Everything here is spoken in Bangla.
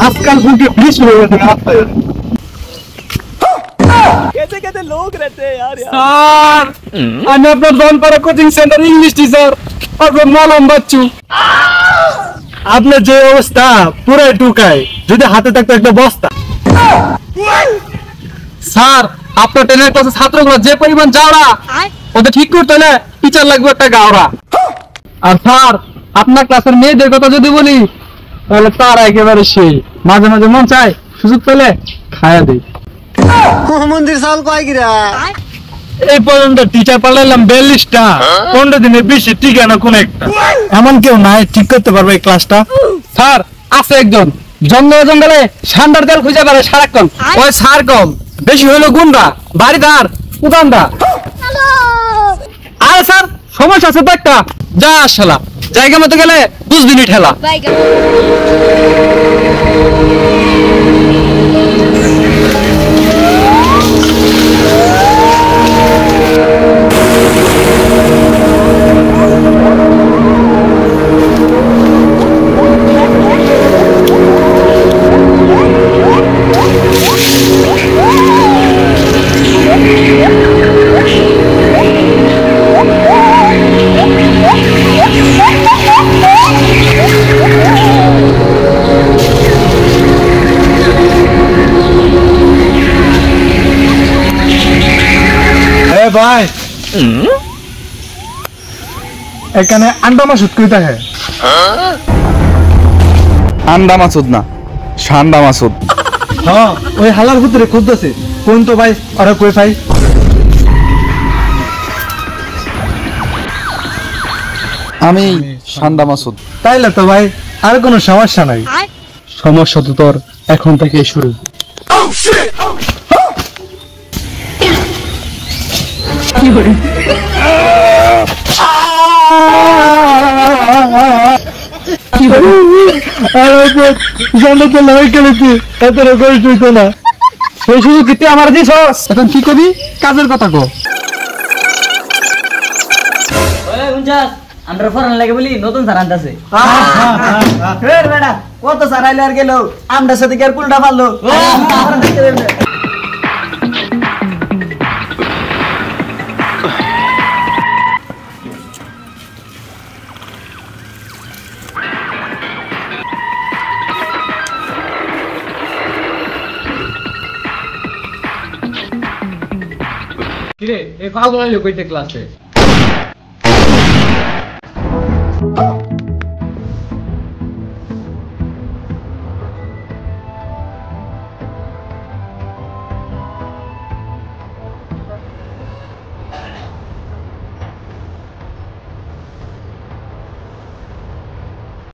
आजकल बुके फ्री शुरू हो गए हैं। कैसे कैसे लोग रहते हैं यार। স্যার আমি আপনার দনপাড়া কোচিং সেন্টার ইংলিশ টিচার আপনার মলম বাচ্চু। আপনার যে অবস্থা পুরাই টুকায়, যদি হাতে থাকতো একটা বস্তা। স্যার আপনার 10 ক্লাসের ছাত্রগুলো যে পরিমাণ যাওরা, ওদের ঠিক করতে হলে টিচার লাগবে একটা গাওরা। আর স্যার আপনার ক্লাসের মেয়েদের কথা যদি বলি তাহলে তারা একেবারে সেই, মাঝে মাঝে মন চায় সুযোগ পেলে খায়া দেয়। মন্দির চাল কয় কিরা এই পর্যন্ত টিচার পালাইলাম 42টা, 15 দিনের বেশি টিকে না কোন একটা। এমন কেউ নাই ঠিক করতে পারবে এই ক্লাসটা? স্যার আছে একজন, জঙ্গলে জঙ্গলে সান্ডার তেল খুঁজে পারে সারাক্ষণ। ওই সার কম বেশি হইলো গুন্ডা, বাড়িদার উদানদা। আরে স্যার সমস্যা আছে তো একটা, যা আসলা জায়গা মতো গেলে বুঝবিনি ঠেলা। ভাই এখানে আন্ডা মাসুদ কই থাকে? আন্ডা মাসুদ না, সান্ডা মাসুদ। হ্যাঁ ওই হালার ভিতরে খুঁজতেছে, কোন তো ভাই ওরা কই ভাই? আমি সান্ডা মাসুদ। তাইলে তো ভাই আর কোনো সমস্যা নাই, সমস্যা তো তোর এখন থেকে শুরু। আমার দিস এখন কি করবি, কাজের কথা কো। আমরা ফরান লাগে বলি নতুন স্যার আনতেছে। কত স্যার আইলে আর গেল, আমরা সাথে কি আর কুলটা পারলো। কিরে এই পাগল আইলো কইতে ক্লাসে?